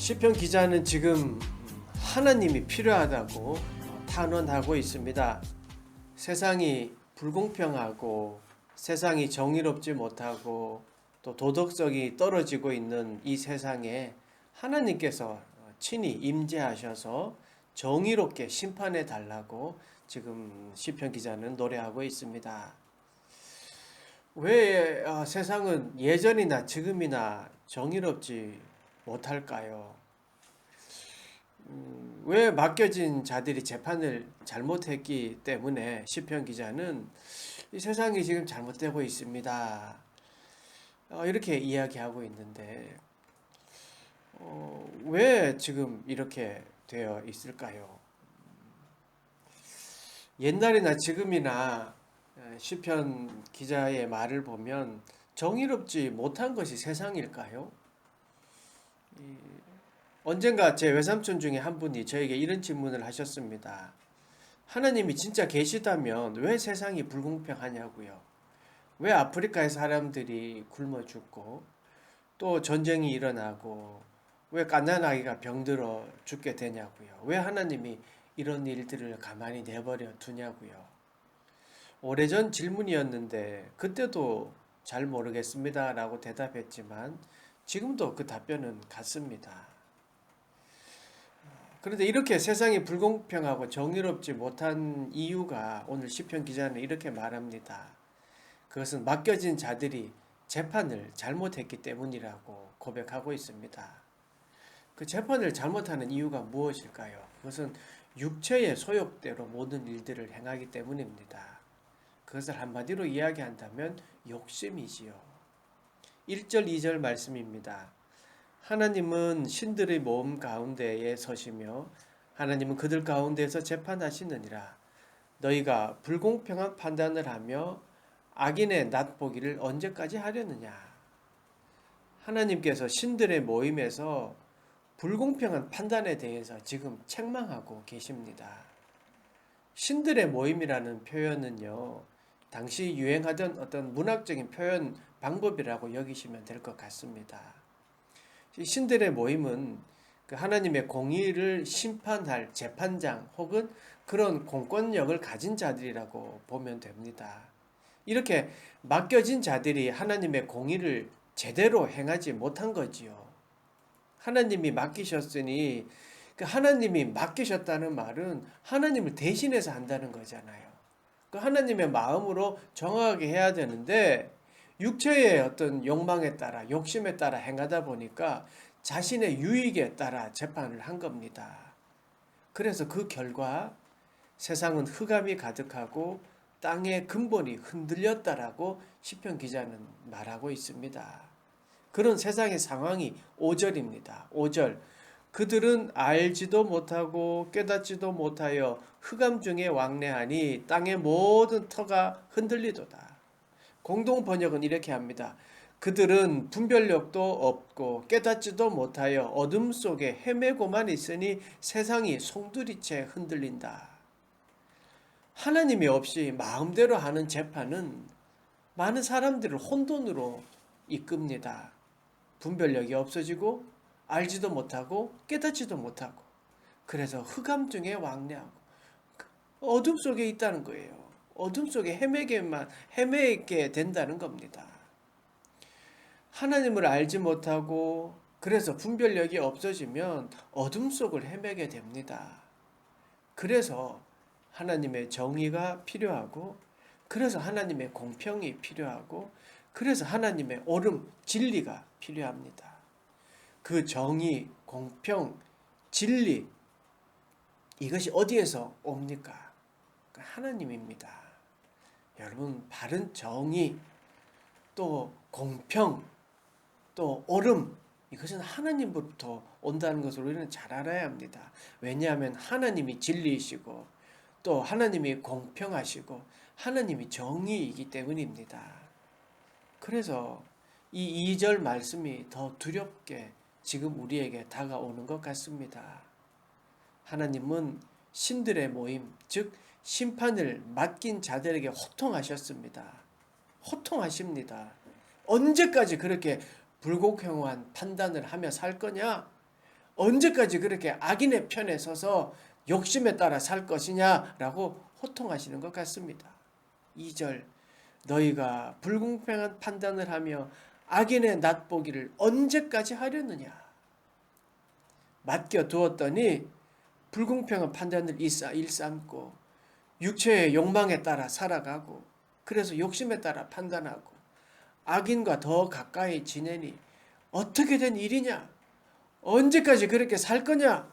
시편 기자는 지금 하나님이 필요하다고 탄원하고 있습니다. 세상이 불공평하고 세상이 정의롭지 못하고 또 도덕성이 떨어지고 있는 이 세상에 하나님께서 친히 임재하셔서 정의롭게 심판해 달라고 지금 시편 기자는 노래하고 있습니다. 왜 세상은 예전이나 지금이나 정의롭지 못할까요? 왜 맡겨진 자들이 재판을 잘못했기 때문에 시편 기자는 이 세상이 지금 잘못되고 있습니다. 이렇게 이야기하고 있는데 왜 지금 이렇게 되어 있을까요? 옛날이나 지금이나 시편 기자의 말을 보면 정의롭지 못한 것이 세상일까요? 언젠가 제 외삼촌 중에 한 분이 저에게 이런 질문을 하셨습니다. 하나님이 진짜 계시다면 왜 세상이 불공평하냐고요. 왜 아프리카의 사람들이 굶어 죽고 또 전쟁이 일어나고 왜 갓난아기가 병들어 죽게 되냐고요. 왜 하나님이 이런 일들을 가만히 내버려 두냐고요. 오래전 질문이었는데 그때도 잘 모르겠습니다 라고 대답했지만 지금도 그 답변은 같습니다. 그런데 이렇게 세상이 불공평하고 정의롭지 못한 이유가 오늘 시편 기자는 이렇게 말합니다. 그것은 맡겨진 자들이 재판을 잘못했기 때문이라고 고백하고 있습니다. 그 재판을 잘못하는 이유가 무엇일까요? 그것은 육체의 소욕대로 모든 일들을 행하기 때문입니다. 그것을 한마디로 이야기한다면 욕심이지요. 1절, 2절 말씀입니다. 하나님은 신들의 모음 가운데에 서시며 하나님은 그들 가운데에서 재판하시느니라. 너희가 불공평한 판단을 하며 악인의 낫보기를 언제까지 하려느냐. 하나님께서 신들의 모임에서 불공평한 판단에 대해서 지금 책망하고 계십니다. 신들의 모임이라는 표현은요, 당시 유행하던 어떤 문학적인 표현 방법이라고 여기시면 될 것 같습니다. 신들의 모임은 그 하나님의 공의를 심판할 재판장 혹은 그런 공권력을 가진 자들이라고 보면 됩니다. 이렇게 맡겨진 자들이 하나님의 공의를 제대로 행하지 못한 거지요. 하나님이 맡기셨으니 그 하나님이 맡기셨다는 말은 하나님을 대신해서 한다는 거잖아요. 그 하나님의 마음으로 정확하게 해야 되는데 육체의 어떤 욕망에 따라 욕심에 따라 행하다 보니까 자신의 유익에 따라 재판을 한 겁니다. 그래서 그 결과 세상은 흑암이 가득하고 땅의 근본이 흔들렸다라고 시편 기자는 말하고 있습니다. 그런 세상의 상황이 5절입니다. 5절. 그들은 알지도 못하고 깨닫지도 못하여 흑암 중에 왕래하니 땅의 모든 터가 흔들리도다. 공동 번역은 이렇게 합니다. 그들은 분별력도 없고 깨닫지도 못하여 어둠 속에 헤매고만 있으니 세상이 송두리째 흔들린다. 하나님이 없이 마음대로 하는 재판은 많은 사람들을 혼돈으로 이끕니다. 분별력이 없어지고 알지도 못하고 깨닫지도 못하고 그래서 흑암 중에 왕래하고 어둠 속에 있다는 거예요. 어둠 속에 헤매게 된다는 겁니다. 하나님을 알지 못하고 그래서 분별력이 없어지면 어둠 속을 헤매게 됩니다. 그래서 하나님의 정의가 필요하고 그래서 하나님의 공평이 필요하고 그래서 하나님의 옳음, 진리가 필요합니다. 그 정의, 공평, 진리 이것이 어디에서 옵니까? 하나님입니다. 여러분 바른 정의 또 공평 또 옳음 이것은 하나님부터 온다는 것을 우리는 잘 알아야 합니다. 왜냐하면 하나님이 진리이시고 또 하나님이 공평하시고 하나님이 정의이기 때문입니다. 그래서 이 2절 말씀이 더 두렵게 지금 우리에게 다가오는 것 같습니다. 하나님은 신들의 모임, 즉 심판을 맡긴 자들에게 호통하셨습니다. 호통하십니다. 언제까지 그렇게 불공평한 판단을 하며 살 거냐? 언제까지 그렇게 악인의 편에 서서 욕심에 따라 살 것이냐라고 호통하시는 것 같습니다. 2절 너희가 불공평한 판단을 하며 악인의 낫보기를 언제까지 하려느냐. 맡겨두었더니 불공평한 판단을 일삼고 육체의 욕망에 따라 살아가고 그래서 욕심에 따라 판단하고 악인과 더 가까이 지내니 어떻게 된 일이냐? 언제까지 그렇게 살 거냐?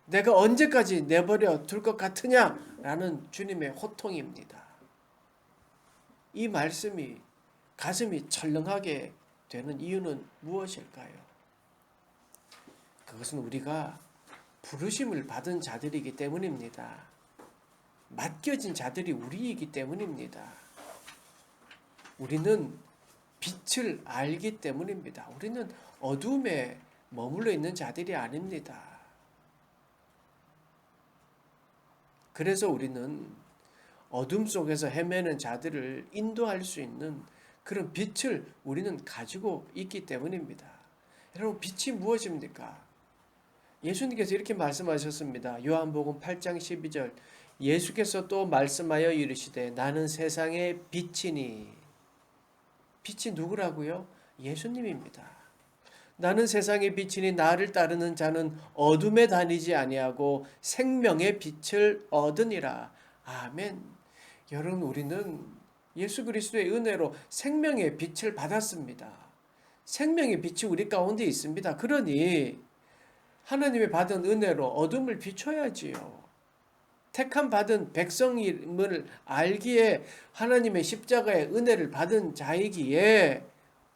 내가 언제까지 내버려 둘 것 같으냐? 라는 주님의 호통입니다. 이 말씀이 가슴이 철렁하게 되는 이유는 무엇일까요? 그것은 우리가 부르심을 받은 자들이기 때문입니다. 맡겨진 자들이 우리이기 때문입니다. 우리는 빛을 알기 때문입니다. 우리는 어둠에 머물러 있는 자들이 아닙니다. 그래서 우리는 어둠 속에서 헤매는 자들을 인도할 수 있는 그런 빛을 우리는 가지고 있기 때문입니다. 여러분, 빛이 무엇입니까? 예수님께서 이렇게 말씀하셨습니다. 요한복음 8장 12절 예수께서 또 말씀하여 이르시되 나는 세상의 빛이니. 빛이 누구라고요? 예수님입니다. 나는 세상의 빛이니 나를 따르는 자는 어둠에 다니지 아니하고 생명의 빛을 얻으니라. 아멘. 여러분, 우리는 예수 그리스도의 은혜로 생명의 빛을 받았습니다. 생명의 빛이 우리 가운데 있습니다. 그러니 하나님의 받은 은혜로 어둠을 비춰야지요. 택함 받은 백성임을 알기에 하나님의 십자가의 은혜를 받은 자이기에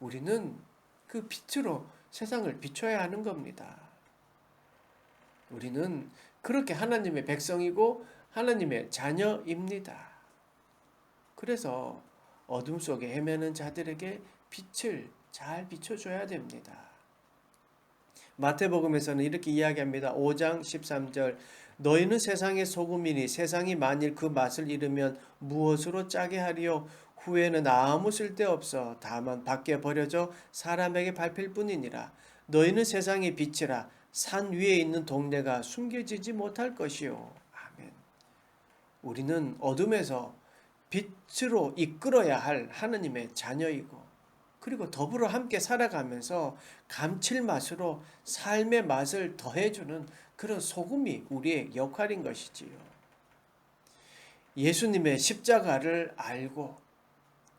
우리는 그 빛으로 세상을 비춰야 하는 겁니다. 우리는 그렇게 하나님의 백성이고 하나님의 자녀입니다. 그래서 어둠 속에 헤매는 자들에게 빛을 잘 비춰줘야 됩니다. 마태복음에서는 이렇게 이야기합니다. 5장 13절 너희는 세상의 소금이니 세상이 만일 그 맛을 잃으면 무엇으로 짜게 하리요? 후에는 아무 쓸데없어 다만 밖에 버려져 사람에게 밟힐 뿐이니라. 너희는 세상의 빛이라. 산 위에 있는 동네가 숨겨지지 못할 것이요. 아멘. 우리는 어둠에서 빛으로 이끌어야 할 하나님의 자녀이고 그리고 더불어 함께 살아가면서 감칠맛으로 삶의 맛을 더해주는 그런 소금이 우리의 역할인 것이지요. 예수님의 십자가를 알고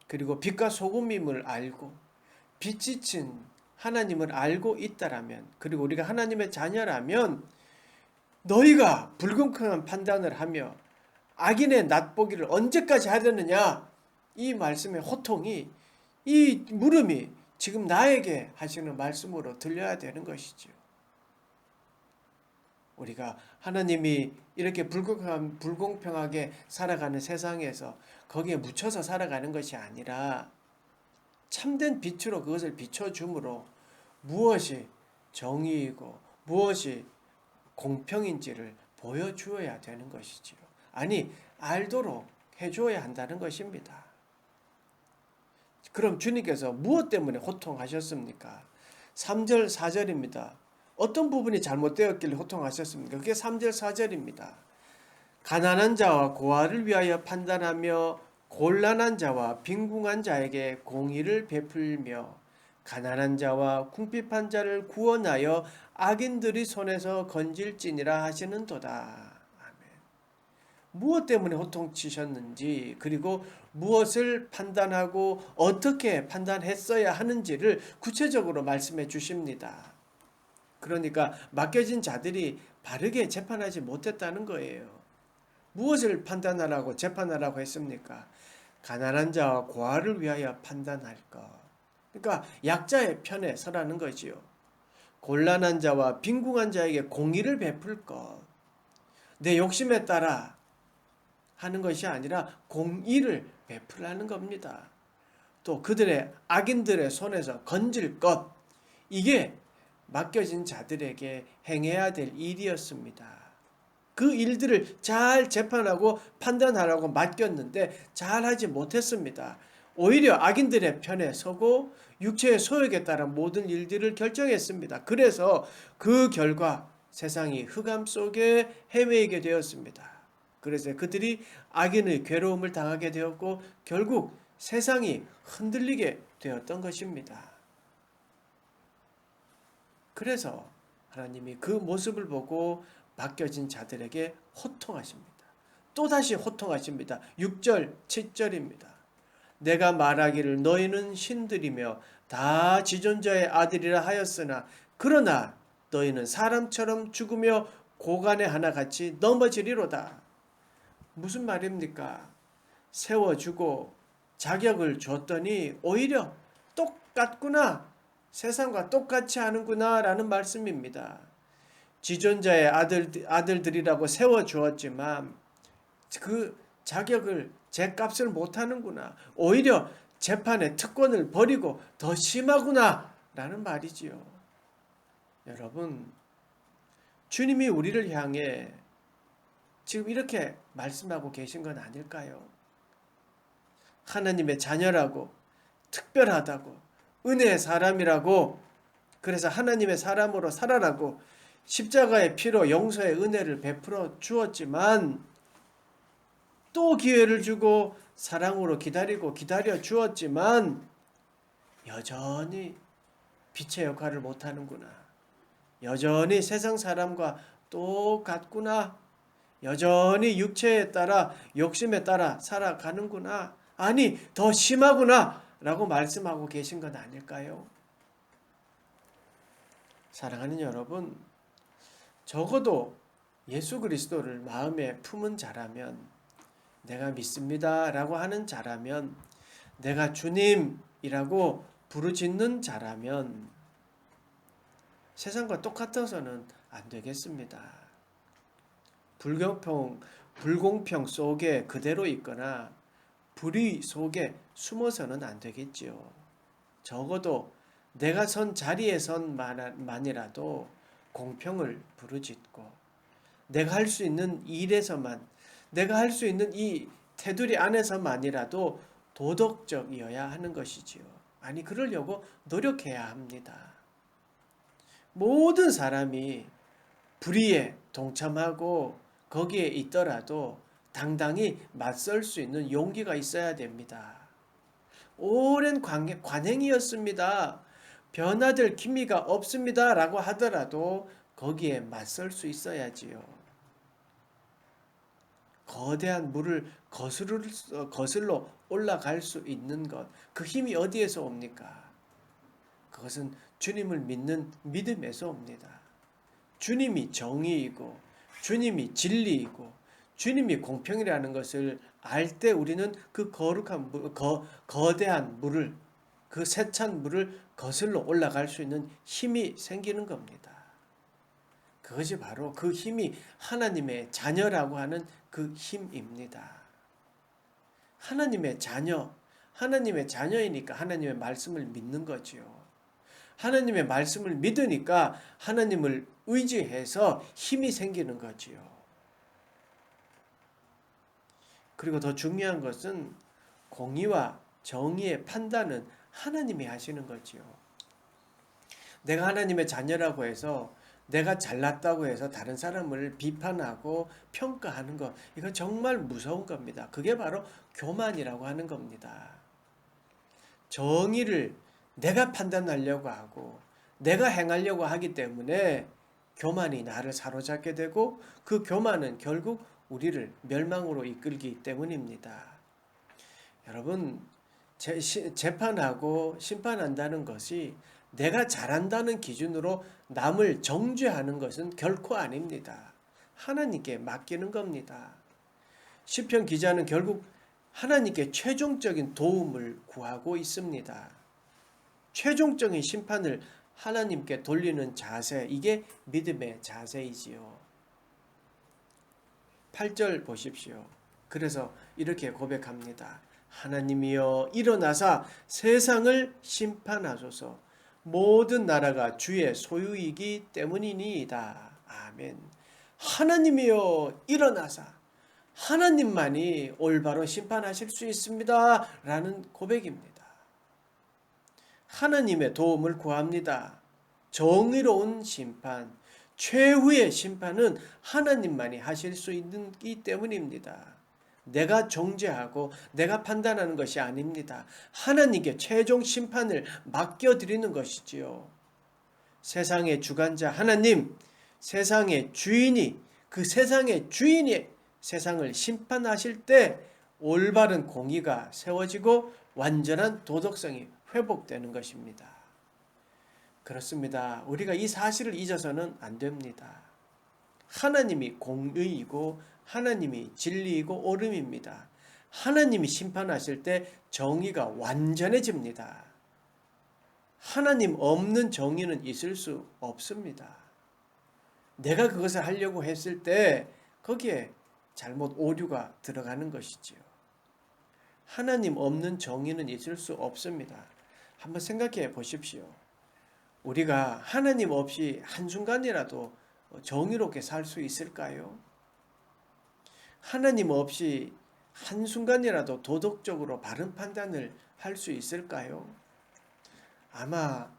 그리고 빛과 소금임을 알고 빛이신 하나님을 알고 있다라면 그리고 우리가 하나님의 자녀라면 너희가 불공평한 판단을 하며 악인의 낫보기를 언제까지 하려느냐 이 말씀의 호통이 이 물음이 지금 나에게 하시는 말씀으로 들려야 되는 것이지요. 우리가 하나님이 이렇게 불공평하게 살아가는 세상에서 거기에 묻혀서 살아가는 것이 아니라 참된 빛으로 그것을 비춰줌으로 무엇이 정의이고 무엇이 공평인지를 보여주어야 되는 것이지요. 아니, 알도록 해줘야 한다는 것입니다. 그럼 주님께서 무엇 때문에 호통하셨습니까? 3절 4절입니다. 어떤 부분이 잘못되었길래 호통하셨습니까? 그게 3절 4절입니다. 가난한 자와 고아를 위하여 판단하며 곤란한 자와 빈궁한 자에게 공의를 베풀며 가난한 자와 궁핍한 자를 구원하여 악인들의 손에서 건질지니라 하시는도다. 무엇 때문에 호통치셨는지 그리고 무엇을 판단하고 어떻게 판단했어야 하는지를 구체적으로 말씀해 주십니다. 그러니까 맡겨진 자들이 바르게 재판하지 못했다는 거예요. 무엇을 판단하라고 재판하라고 했습니까? 가난한 자와 고아를 위하여 판단할 것. 그러니까 약자의 편에 서라는 거지요. 곤란한 자와 빈궁한 자에게 공의를 베풀 것. 내 욕심에 따라 하는 것이 아니라 공의를 베풀라는 겁니다. 또 그들의 악인들의 손에서 건질 것. 이게 맡겨진 자들에게 행해야 될 일이었습니다. 그 일들을 잘 재판하고 판단하라고 맡겼는데 잘 하지 못했습니다. 오히려 악인들의 편에 서고 육체의 소욕에 따라 모든 일들을 결정했습니다. 그래서 그 결과 세상이 흑암 속에 헤매이게 되었습니다. 그래서 그들이 악인의 괴로움을 당하게 되었고 결국 세상이 흔들리게 되었던 것입니다. 그래서 하나님이 그 모습을 보고 바뀌어진 자들에게 호통하십니다. 또다시 호통하십니다. 6절, 7절입니다. 내가 말하기를 너희는 신들이며 다 지존자의 아들이라 하였으나 그러나 너희는 사람처럼 죽으며 고간에 하나같이 넘어지리로다. 무슨 말입니까? 세워주고 자격을 줬더니 오히려 똑같구나. 세상과 똑같이 하는구나 라는 말씀입니다. 지존자의 아들들이라고 세워주었지만 그 자격을 제값을 못하는구나. 오히려 재판의 특권을 버리고 더 심하구나 라는 말이지요. 여러분, 주님이 우리를 향해 지금 이렇게 말씀하고 계신 건 아닐까요? 하나님의 자녀라고, 특별하다고, 은혜의 사람이라고, 그래서 하나님의 사람으로 살아라고 십자가의 피로 용서의 은혜를 베풀어 주었지만 또 기회를 주고 사랑으로 기다려 주었지만 여전히 빛의 역할을 못하는구나. 여전히 세상 사람과 똑같구나. 여전히 육체에 따라 욕심에 따라 살아가는구나. 아니 더 심하구나 라고 말씀하고 계신 건 아닐까요? 사랑하는 여러분, 적어도 예수 그리스도를 마음에 품은 자라면, 내가 믿습니다 라고 하는 자라면, 내가 주님이라고 부르짖는 자라면 세상과 똑같아서는 안 되겠습니다. 불공평 속에 그대로 있거나 불의 속에 숨어서는 안 되겠지요. 적어도 내가 선 자리에선만이라도 공평을 부르짖고 내가 할 수 있는 일에서만, 내가 할 수 있는 이 테두리 안에서만이라도 도덕적이어야 하는 것이지요. 아니 그러려고 노력해야 합니다. 모든 사람이 불의에 동참하고 거기에 있더라도 당당히 맞설 수 있는 용기가 있어야 됩니다. 오랜 관행이었습니다. 변화될 기미가 없습니다 라고 하더라도 거기에 맞설 수 있어야지요. 거대한 물을 거슬러 올라갈 수 있는 것, 그 힘이 어디에서 옵니까? 그것은 주님을 믿는 믿음에서 옵니다. 주님이 정의이고 주님이 진리이고 주님이 공평이라는 것을 알 때 우리는 그 거룩한 거대한 물을, 그 세찬 물을 거슬러 올라갈 수 있는 힘이 생기는 겁니다. 그것이 바로 그 힘이 하나님의 자녀라고 하는 그 힘입니다. 하나님의 자녀이니까 하나님의 말씀을 믿는 거지요. 하나님의 말씀을 믿으니까 하나님을 의지해서 힘이 생기는 거지요. 그리고 더 중요한 것은 공의와 정의의 판단은 하나님이 하시는 거지요. 내가 하나님의 자녀라고 해서, 내가 잘났다고 해서 다른 사람을 비판하고 평가하는 것, 이건 정말 무서운 겁니다. 그게 바로 교만이라고 하는 겁니다. 정의를 내가 판단하려고 하고 내가 행하려고 하기 때문에 교만이 나를 사로잡게 되고 그 교만은 결국 우리를 멸망으로 이끌기 때문입니다. 여러분, 재판하고 심판한다는 것이 내가 잘한다는 기준으로 남을 정죄하는 것은 결코 아닙니다. 하나님께 맡기는 겁니다. 시편 기자는 결국 하나님께 최종적인 도움을 구하고 있습니다. 최종적인 심판을 하나님께 돌리는 자세, 이게 믿음의 자세이지요. 8절 보십시오. 그래서 이렇게 고백합니다. 하나님이여 일어나사 세상을 심판하소서. 모든 나라가 주의 소유이기 때문이니이다. 아멘. 하나님이여 일어나사 하나님만이 올바로 심판하실 수 있습니다. 라는 고백입니다. 하나님의 도움을 구합니다. 정의로운 심판, 최후의 심판은 하나님만이 하실 수 있기 때문입니다. 내가 정죄하고 내가 판단하는 것이 아닙니다. 하나님께 최종 심판을 맡겨드리는 것이지요. 세상의 주관자 하나님, 세상의 주인이, 그 세상의 주인이 세상을 심판하실 때 올바른 공의가 세워지고 완전한 도덕성이 회복되는 것입니다. 그렇습니다. 우리가 이 사실을 잊어서는 안 됩니다. 하나님이 공의이고 하나님이 진리이고 옳음입니다. 하나님이 심판하실 때 정의가 완전해집니다. 하나님 없는 정의는 있을 수 없습니다. 내가 그것을 하려고 했을 때 거기에 잘못 오류가 들어가는 것이지요. 하나님 없는 정의는 있을 수 없습니다. 한번 생각해 보십시오. 우리가 하나님 없이 한순간이라도 정의롭게 살 수 있을까요? 하나님 없이 한순간이라도 도덕적으로 바른 판단을 할 수 있을까요? 아마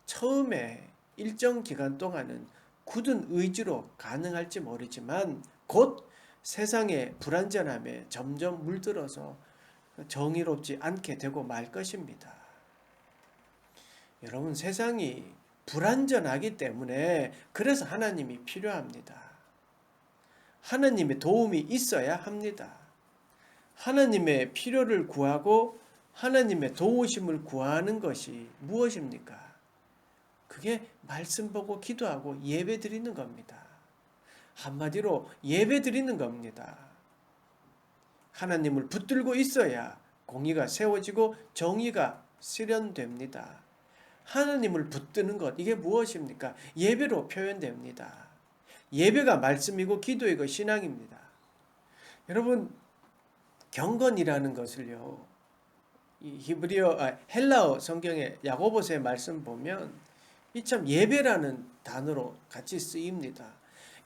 처음에 일정 기간 동안은 굳은 의지로 가능할지 모르지만 곧 세상의 불완전함에 점점 물들어서 정의롭지 않게 되고 말 것입니다. 여러분, 세상이 불완전하기 때문에 그래서 하나님이 필요합니다. 하나님의 도움이 있어야 합니다. 하나님의 필요를 구하고 하나님의 도우심을 구하는 것이 무엇입니까? 그게 말씀 보고 기도하고 예배 드리는 겁니다. 한마디로 예배 드리는 겁니다. 하나님을 붙들고 있어야 공의가 세워지고 정의가 실현됩니다. 하나님을 붙드는 것, 이게 무엇입니까? 예배로 표현됩니다. 예배가 말씀이고 기도이고 신앙입니다. 여러분, 경건이라는 것을요, 이 헬라어 성경의 야고보서의 말씀 보면 이 참 예배라는 단어로 같이 쓰입니다.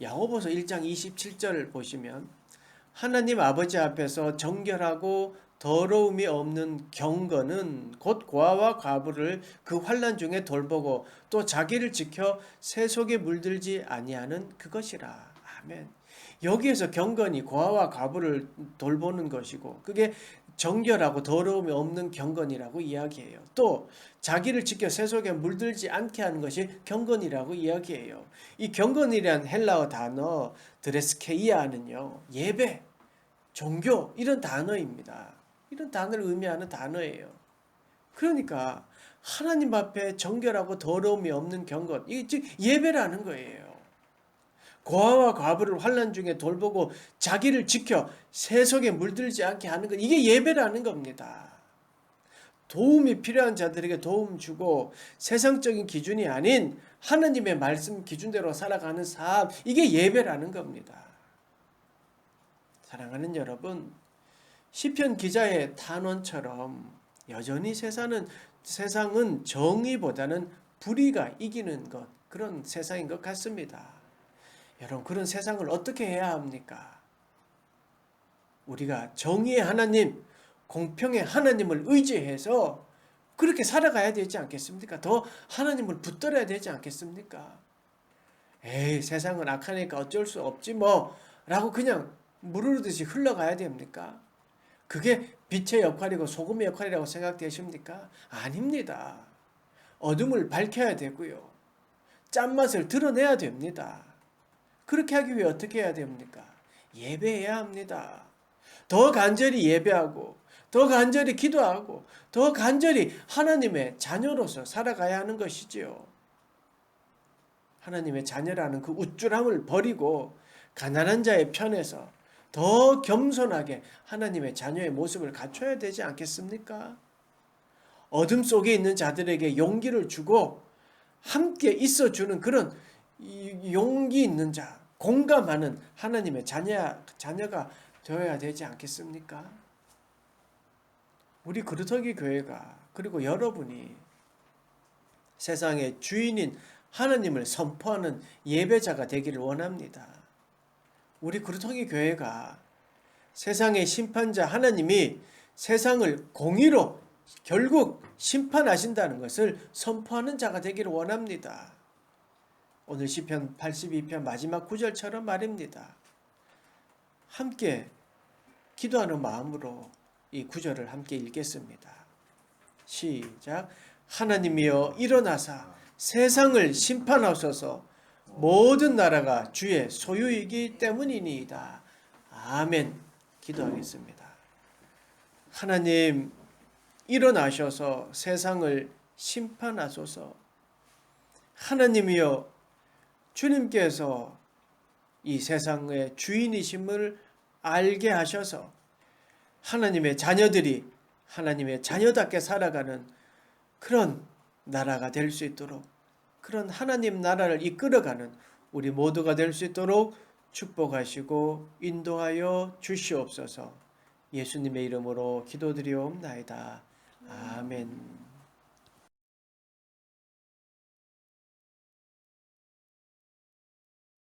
야고보서 1장 27절 보시면 하나님 아버지 앞에서 정결하고 더러움이 없는 경건은 곧 고아와 과부를 그 환난 중에 돌보고 또 자기를 지켜 새 속에 물들지 아니하는 그것이라. 아멘. 여기에서 경건이 고아와 과부를 돌보는 것이고 그게 정결하고 더러움이 없는 경건이라고 이야기해요. 또 자기를 지켜 새 속에 물들지 않게 하는 것이 경건이라고 이야기해요. 이 경건이란 헬라어 단어 드레스케이아는요, 예배, 종교 이런 단어입니다. 이런 단어를 의미하는 단어예요. 그러니까 하나님 앞에 정결하고 더러움이 없는 경건, 이게 즉 예배라는 거예요. 고아와 과부를 환난 중에 돌보고 자기를 지켜 새 속에 물들지 않게 하는 것, 이게 예배라는 겁니다. 도움이 필요한 자들에게 도움 주고 세상적인 기준이 아닌 하나님의 말씀 기준대로 살아가는 삶, 이게 예배라는 겁니다. 사랑하는 여러분, 시편 기자의 탄원처럼 여전히 세상은 정의보다는 불의가 이기는 것, 그런 세상인 것 같습니다. 여러분, 그런 세상을 어떻게 해야 합니까? 우리가 정의의 하나님, 공평의 하나님을 의지해서 그렇게 살아가야 되지 않겠습니까? 더 하나님을 붙들어야 되지 않겠습니까? 에이, 세상은 악하니까 어쩔 수 없지 뭐 라고 그냥 무르르듯이 흘러가야 됩니까? 그게 빛의 역할이고 소금의 역할이라고 생각되십니까? 아닙니다. 어둠을 밝혀야 되고요. 짠맛을 드러내야 됩니다. 그렇게 하기 위해 어떻게 해야 됩니까? 예배해야 합니다. 더 간절히 예배하고 더 간절히 기도하고 더 간절히 하나님의 자녀로서 살아가야 하는 것이지요. 하나님의 자녀라는 그 우쭐함을 버리고 가난한 자의 편에서 더 겸손하게 하나님의 자녀의 모습을 갖춰야 되지 않겠습니까? 어둠 속에 있는 자들에게 용기를 주고 함께 있어주는 그런 용기 있는 자, 공감하는 하나님의 자녀가 되어야 되지 않겠습니까? 우리 그루터기 교회가, 그리고 여러분이 세상의 주인인 하나님을 선포하는 예배자가 되기를 원합니다. 우리 구루통이 교회가 세상의 심판자 하나님이 세상을 공의로 결국 심판하신다는 것을 선포하는 자가 되기를 원합니다. 오늘 시편 82편 마지막 구절처럼 말입니다. 함께 기도하는 마음으로 이 구절을 함께 읽겠습니다. 시작. 하나님이여 일어나사 세상을 심판하소서. 모든 나라가 주의 소유이기 때문이니이다. 아멘. 기도하겠습니다. 하나님 일어나셔서 세상을 심판하소서. 하나님이여 주님께서 이 세상의 주인이심을 알게 하셔서 하나님의 자녀들이 하나님의 자녀답게 살아가는 그런 나라가 될 수 있도록, 그런 하나님 나라를 이끌어가는 우리 모두가 될 수 있도록 축복하시고 인도하여 주시옵소서. 예수님의 이름으로 기도드리옵나이다. 아멘.